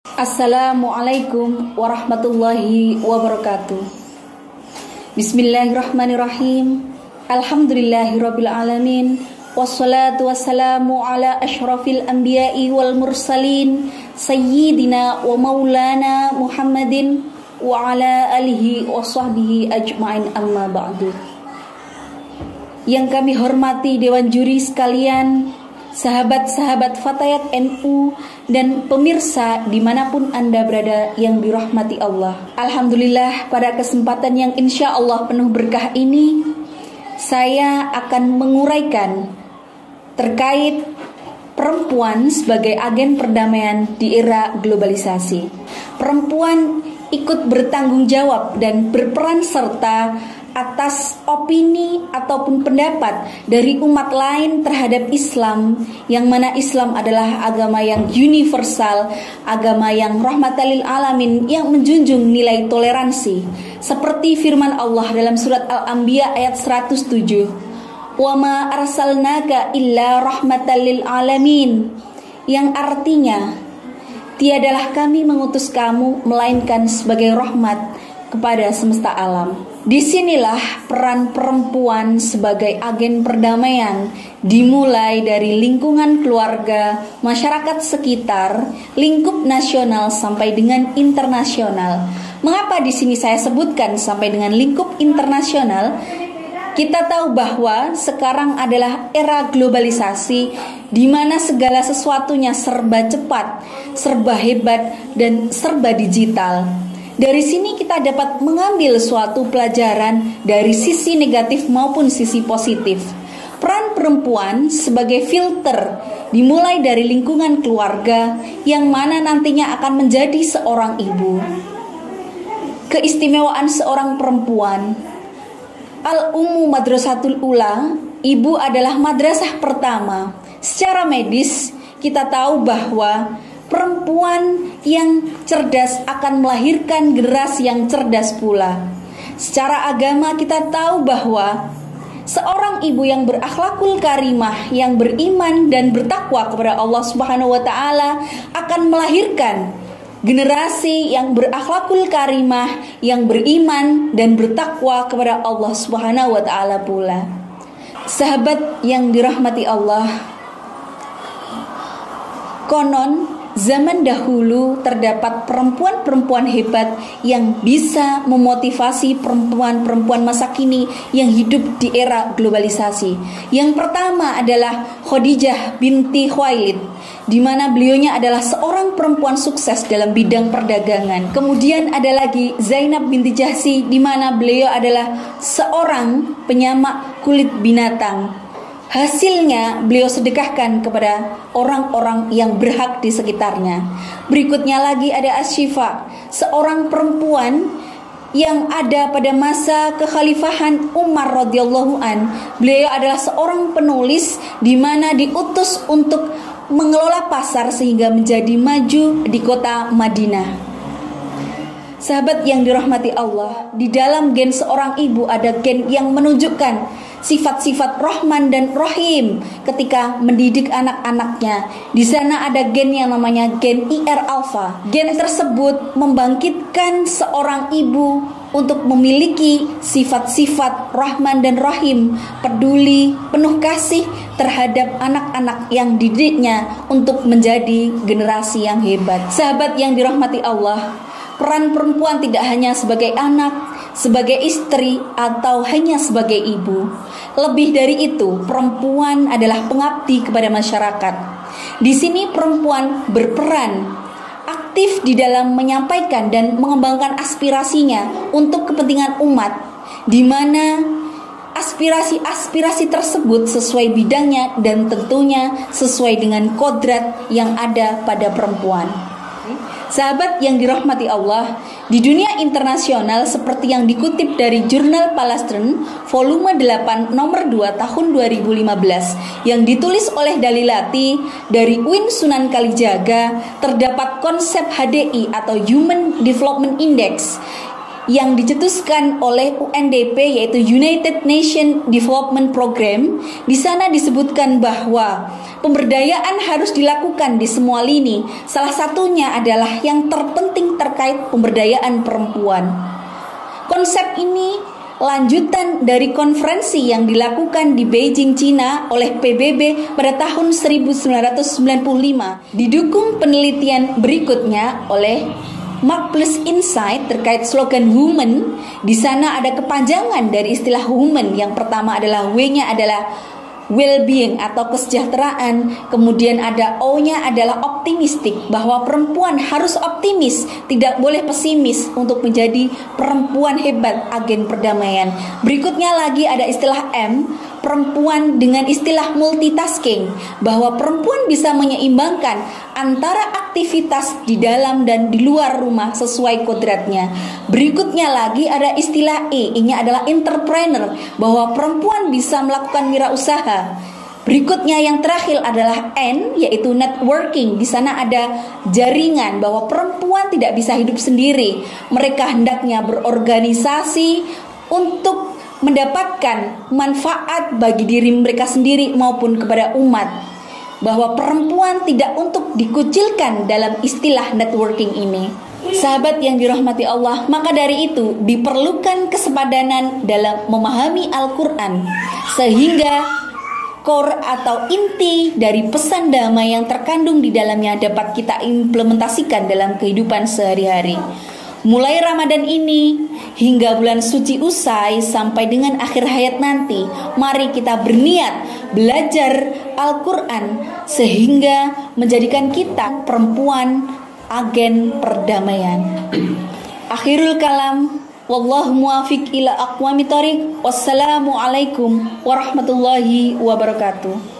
Assalamualaikum warahmatullahi wabarakatuh. Bismillahirrahmanirrahim. Alhamdulillahirabbil alamin. Wassalatu wassalamu ala asyrafil anbiya'i wal mursalin sayyidina wa maulana Muhammadin wa ala alihi wa sahbihi ajma'in, amma ba'du. Yang kami hormati Dewan Juri sekalian, sahabat-sahabat Fatayat NU, dan pemirsa dimanapun Anda berada yang dirahmati Allah. Alhamdulillah, pada kesempatan yang insya Allah penuh berkah ini, saya akan menguraikan terkait perempuan sebagai agen perdamaian di era globalisasi. Perempuan ikut bertanggung jawab dan berperan serta atas opini ataupun pendapat dari umat lain terhadap Islam, yang mana Islam adalah agama yang universal, agama yang rahmatan lil alamin, yang menjunjung nilai toleransi, seperti firman Allah dalam surat Al-Anbiya ayat 107, "Wa ma arsalnaka illa rahmatan lil alamin", yang artinya tiadalah kami mengutus kamu melainkan sebagai rahmat kepada semesta alam. Disinilah peran perempuan sebagai agen perdamaian dimulai dari lingkungan keluarga, masyarakat sekitar, lingkup nasional sampai dengan internasional. Mengapa di sini saya sebutkan sampai dengan lingkup internasional? Kita tahu bahwa sekarang adalah era globalisasi di mana segala sesuatunya serba cepat, serba hebat, dan serba digital. Dari sini kita dapat mengambil suatu pelajaran dari sisi negatif maupun sisi positif. Peran perempuan sebagai filter dimulai dari lingkungan keluarga, yang mana nantinya akan menjadi seorang ibu. Keistimewaan seorang perempuan, Al-Ummu Madrasatul Ula, ibu adalah madrasah pertama. Secara medis kita tahu bahwa perempuan yang cerdas akan melahirkan generasi yang cerdas pula. Secara agama kita tahu bahwa seorang ibu yang berakhlakul karimah, yang beriman dan bertakwa kepada Allah Subhanahu wa taala, akan melahirkan generasi yang berakhlakul karimah, yang beriman dan bertakwa kepada Allah Subhanahu wa taala pula. Sahabat yang dirahmati Allah, konon zaman dahulu terdapat perempuan-perempuan hebat yang bisa memotivasi perempuan-perempuan masa kini yang hidup di era globalisasi. Yang pertama adalah Khadijah binti Khuwailid, di mana beliaunya adalah seorang perempuan sukses dalam bidang perdagangan. Kemudian ada lagi Zainab binti Jahsy, di mana beliau adalah seorang penyamak kulit binatang. Hasilnya beliau sedekahkan kepada orang-orang yang berhak di sekitarnya. Berikutnya lagi ada Asy-Syifa, seorang perempuan yang ada pada masa kekhalifahan Umar radhiyallahu an. Beliau adalah seorang penulis di mana diutus untuk mengelola pasar sehingga menjadi maju di kota Madinah. Sahabat yang dirahmati Allah, di dalam gen seorang ibu ada gen yang menunjukkan sifat-sifat Rahman dan Rahim ketika mendidik anak-anaknya. Di sana ada gen yang namanya gen IR alpha. Gen tersebut membangkitkan seorang ibu untuk memiliki sifat-sifat Rahman dan Rahim, peduli, penuh kasih terhadap anak-anak yang dididiknya untuk menjadi generasi yang hebat. Sahabat yang dirahmati Allah, peran perempuan tidak hanya sebagai anak, sebagai istri, atau hanya sebagai ibu. Lebih dari itu, perempuan adalah pengabdi kepada masyarakat. Di sini perempuan berperan aktif di dalam menyampaikan dan mengembangkan aspirasinya untuk kepentingan umat, di mana aspirasi-aspirasi tersebut sesuai bidangnya dan tentunya sesuai dengan kodrat yang ada pada perempuan. Sahabat yang dirahmati Allah, di dunia internasional seperti yang dikutip dari Jurnal Palestine volume 8 nomor 2 tahun 2015 yang ditulis oleh Dalilati dari UIN Sunan Kalijaga, terdapat konsep HDI atau Human Development Index yang dicetuskan oleh UNDP, yaitu United Nations Development Program. Di sana disebutkan bahwa pemberdayaan harus dilakukan di semua lini. Salah satunya adalah yang terpenting terkait pemberdayaan perempuan. Konsep ini lanjutan dari konferensi yang dilakukan di Beijing, Cina oleh PBB pada tahun 1995. Didukung penelitian berikutnya oleh Mark Plus Insight terkait slogan woman. Di sana ada kepanjangan dari istilah woman. Yang pertama adalah W-nya adalah well-being atau kesejahteraan. Kemudian ada O-nya adalah optimistik, bahwa perempuan harus optimis, tidak boleh pesimis untuk menjadi perempuan hebat, agen perdamaian. Berikutnya lagi ada istilah M, perempuan dengan istilah multitasking, bahwa perempuan bisa menyeimbangkan antara aktivitas di dalam dan di luar rumah sesuai kodratnya. Berikutnya lagi ada istilah E, ini adalah entrepreneur, bahwa perempuan bisa melakukan wirausaha. Berikutnya yang terakhir adalah N, yaitu networking. Di sana ada jaringan, bahwa perempuan tidak bisa hidup sendiri. Mereka hendaknya berorganisasi untuk mendapatkan manfaat bagi diri mereka sendiri maupun kepada umat, bahwa perempuan tidak untuk dikucilkan dalam istilah networking ini. Sahabat yang dirahmati Allah, maka dari itu diperlukan kesepadanan dalam memahami Al-Quran, sehingga core atau inti dari pesan damai yang terkandung di dalamnya dapat kita implementasikan dalam kehidupan sehari-hari. Mulai Ramadan ini hingga bulan suci usai sampai dengan akhir hayat nanti, mari kita berniat belajar Al-Quran sehingga menjadikan kita perempuan agen perdamaian. Akhirul kalam, wallahu muwafiq ila aqwamit thoriq. Wassalamualaikum warahmatullahi wabarakatuh.